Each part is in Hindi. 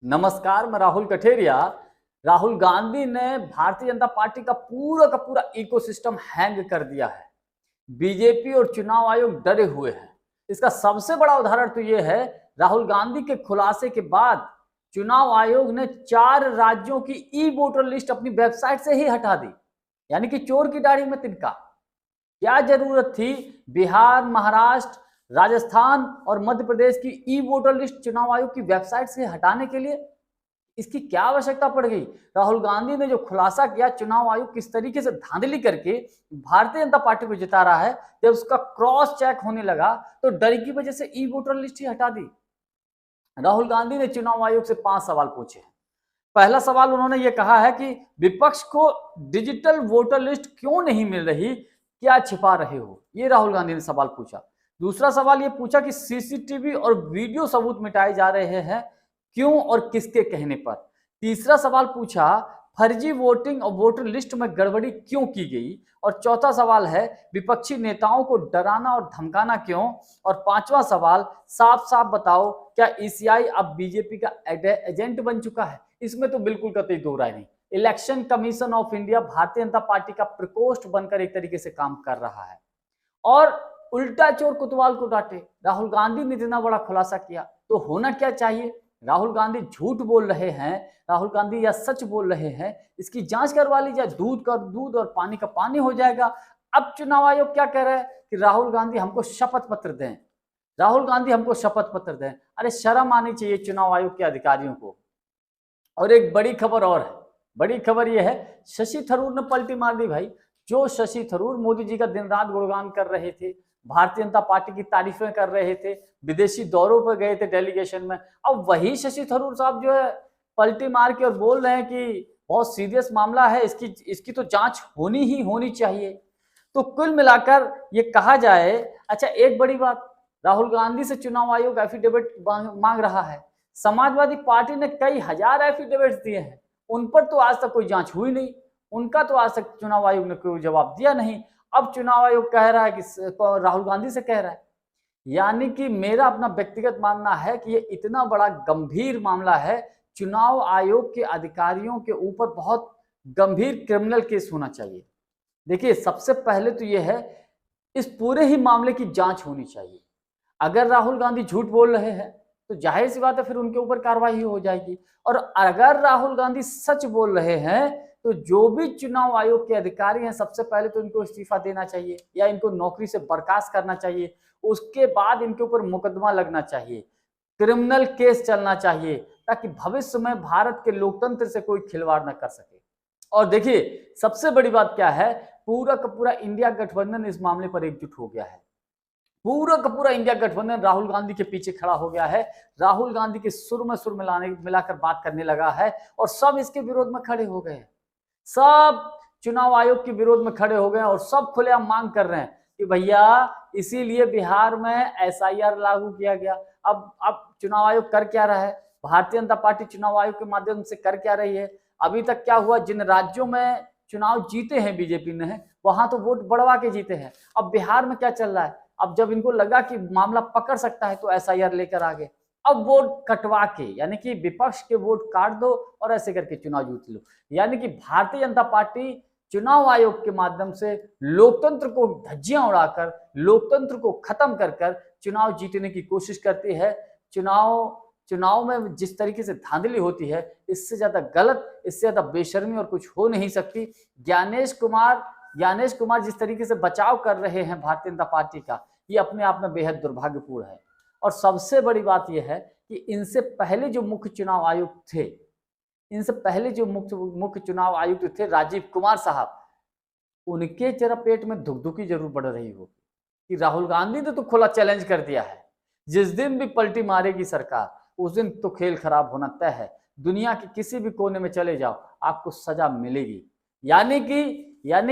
नमस्कार, मैं राहुल कठेरिया। राहुल गांधी ने भारतीय जनता पार्टी का पूरा इकोसिस्टम हैंग कर दिया है। बीजेपी और चुनाव आयोग डरे हुए हैं। इसका सबसे बड़ा उदाहरण तो यह है, राहुल गांधी के खुलासे के बाद चुनाव आयोग ने 4 राज्यों की ई वोटर लिस्ट अपनी वेबसाइट से ही हटा दी। यानी कि चोर की दाढ़ी में तिनका। क्या जरूरत थी बिहार, महाराष्ट्र, राजस्थान और मध्य प्रदेश की ई वोटर लिस्ट चुनाव आयोग की वेबसाइट से हटाने के लिए? इसकी क्या आवश्यकता पड़ गई? राहुल गांधी ने जो खुलासा किया, चुनाव आयोग किस तरीके से धांधली करके भारतीय जनता पार्टी को जिता रहा है, जब उसका क्रॉस चेक होने लगा तो डर की वजह से ई वोटर लिस्ट ही हटा दी। राहुल गांधी ने चुनाव आयोग से 5 सवाल पूछे। पहला सवाल उन्होंने ये कहा है कि विपक्ष को डिजिटल वोटर लिस्ट क्यों नहीं मिल रही, क्या छिपा रहे हो? ये राहुल गांधी ने सवाल पूछा। दूसरा सवाल ये पूछा कि सीसीटीवी और वीडियो सबूत मिटाए जा रहे हैं, क्यों और किसके कहने पर? तीसरा सवाल पूछा, फर्जी वोटिंग और वोटर लिस्ट में गड़बड़ी क्यों की गई? और चौथा सवाल है, विपक्षी नेताओं को डराना और धमकाना क्यों? और पांचवा सवाल, साफ साफ बताओ, क्या ईसीआई अब बीजेपी का एजेंट बन चुका है? इसमें तो बिल्कुल कतई दो राय नहीं। Election commission of India Bharatiya Janata party का प्रकोष्ठ बनकर एक तरीके से काम कर रहा है और उल्टा चोर कोतवाल को डांटे। राहुल गांधी ने इतना बड़ा खुलासा किया तो होना क्या चाहिए? राहुल गांधी झूठ बोल रहे हैं, राहुल गांधी या सच बोल रहे हैं, इसकी जांच करवा ली जाए। दूध का दूध और पानी का पानी हो जाएगा। अब चुनाव आयोग क्या कह रहा है कि राहुल गांधी हमको शपथ पत्र दें, राहुल गांधी हमको शपथ पत्र दें। अरे शर्म आनी चाहिए चुनाव आयोग के अधिकारियों को। और एक बड़ी खबर और है, बड़ी खबर यह है, शशि थरूर ने पलटी मार दी भाई। जो शशि थरूर मोदी जी का दिन रात गुणगान कर रहे थे, भारतीय जनता पार्टी की तारीफें कर रहे थे, विदेशी दौरों पर गए थे डेलीगेशन में, अब वही शशि थरूर साहब जो है पलटी मार के और बोल रहे हैं कि बहुत सीरियस मामला है, इसकी तो जांच होनी ही होनी चाहिए। तो कुल मिलाकर ये कहा जाए, अच्छा एक बड़ी बात, राहुल गांधी से चुनाव आयोग एफिडेविट मांग रहा है। समाजवादी पार्टी ने कई हजार एफिडेविट्स दिए हैं, उन पर तो आज तक कोई जांच हुई नहीं, उनका तो आज तक चुनाव आयोग ने कोई जवाब दिया नहीं। अब चुनाव आयोग कह रहा है कि राहुल गांधी से कह रहा है। यानी कि मेरा अपना व्यक्तिगत मानना है कि ये इतना बड़ा गंभीर मामला है, चुनाव आयोग के अधिकारियों के ऊपर बहुत गंभीर क्रिमिनल केस होना चाहिए। देखिए, सबसे पहले तो यह है, इस पूरे ही मामले की जांच होनी चाहिए। अगर राहुल गांधी झूठ बोल रहे हैं तो जाहिर सी बात है फिर उनके ऊपर कार्रवाई हो जाएगी। और अगर राहुल गांधी सच बोल रहे हैं तो जो भी चुनाव आयोग के अधिकारी हैं, सबसे पहले तो इनको इस्तीफा देना चाहिए या इनको नौकरी से बर्खास्त करना चाहिए। उसके बाद इनके ऊपर मुकदमा लगना चाहिए, क्रिमिनल केस चलना चाहिए, ताकि भविष्य में भारत के लोकतंत्र से कोई खिलवाड़ न कर सके। और देखिए, सबसे बड़ी बात क्या है, पूरा का पूरा इंडिया गठबंधन इस मामले पर एकजुट हो गया है। पूरा का पूरा इंडिया गठबंधन राहुल गांधी के पीछे खड़ा हो गया है, राहुल गांधी के सुर में सुर मिलाकर बात करने लगा है और सब इसके विरोध में खड़े हो गए। सब चुनाव आयोग के विरोध में खड़े हो गए और सब खुलेआम मांग कर रहे हैं कि भैया, इसीलिए बिहार में एसआईआर लागू किया गया। अब चुनाव आयोग कर क्या रहा है? भारतीय जनता पार्टी चुनाव आयोग के माध्यम से कर क्या रही है? अभी तक क्या हुआ, जिन राज्यों में चुनाव जीते हैं बीजेपी ने, वहां तो वोट बढ़वा के जीते हैं। अब बिहार में क्या चल रहा है, अब जब इनको लगा कि मामला पकड़ सकता है तो एसआईआर लेकर आ गए। अब वोट कटवा के, यानी कि विपक्ष के वोट काट दो और ऐसे करके चुनाव जीत लो। यानी कि भारतीय जनता पार्टी चुनाव आयोग के माध्यम से लोकतंत्र को धज्जियां उड़ाकर, लोकतंत्र को खत्म कर कर चुनाव जीतने की कोशिश करती है। चुनाव में जिस तरीके से धांधली होती है, इससे ज्यादा गलत, इससे ज्यादा बेशर्मी और कुछ हो नहीं सकती। ज्ञानेश कुमार जिस तरीके से बचाव कर रहे हैं भारतीय जनता पार्टी का, ये अपने आप में बेहद दुर्भाग्यपूर्ण है। और सबसे बड़ी बात यह है कि इनसे पहले जो मुख्य चुनाव आयुक्त थे, मुख्य चुनाव आयुक्त थे राजीव कुमार साहब, उनके जरा पेट में धुकधुकी जरूर बढ़ रही हो कि राहुल गांधी ने तो खुला चैलेंज कर दिया है, जिस दिन भी पलटी मारेगी सरकार उस दिन तो खेल खराब होना तय है। दुनिया के किसी भी कोने में चले जाओ, आपको सजा मिलेगी। यानी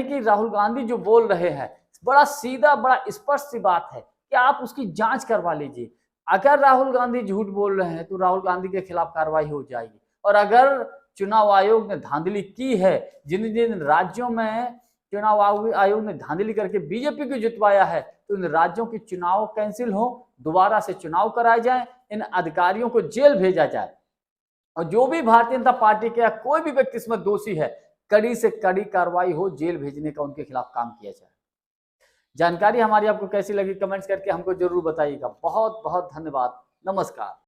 कि राहुल गांधी जो बोल रहे हैं, बड़ा सीधा, बड़ा स्पष्ट सी बात है कि आप उसकी जांच करवा लीजिए। अगर राहुल गांधी झूठ बोल रहे हैं तो राहुल गांधी के खिलाफ कार्रवाई हो जाएगी। और अगर चुनाव आयोग ने धांधली की है, जिन जिन राज्यों में चुनाव आयोग ने धांधली करके बीजेपी को जितवाया है, तो इन राज्यों के चुनाव कैंसिल हो, दोबारा से चुनाव कराए जाए, इन अधिकारियों को जेल भेजा जाए। और जो भी भारतीय जनता पार्टी के या कोई भी व्यक्ति इसमें दोषी है, कड़ी से कड़ी कार्रवाई हो, जेल भेजने का उनके खिलाफ काम किया जाए। जानकारी हमारी आपको कैसी लगी कमेंट्स करके हमको जरूर बताइएगा। बहुत बहुत धन्यवाद। नमस्कार।